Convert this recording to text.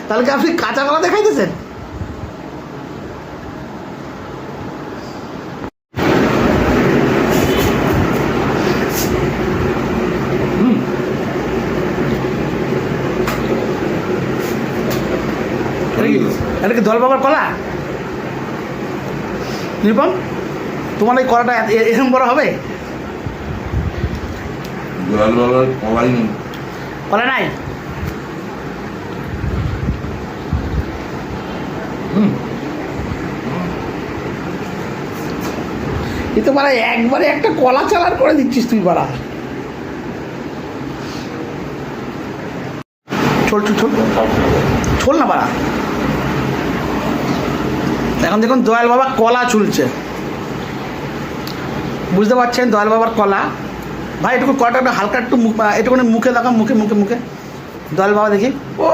তাহলে কি আপনি কাঁচা কলা দেখাইতেছেন? এটা কি দল বাবার কলা? নিরুপম, তোমার এই কলাটা এরকম বড় হবে? কলা নাই? এ তো মানে একবারে একটা কলা চালার করে দিচ্ছিস তুই বাড়া। ছোল ছোল ছোল ছোল না বাড়া। এখন দেখুন দয়াল বাবা কলা চুলছে, বুঝতে পারছেন? দয়াল বাবার কলা। ভাই এটুকু কলাটা একটু হালকা একটু এটুকুনি মুখে দেখো, মুখে মুখে মুখে দয়াল বাবা দেখি। ও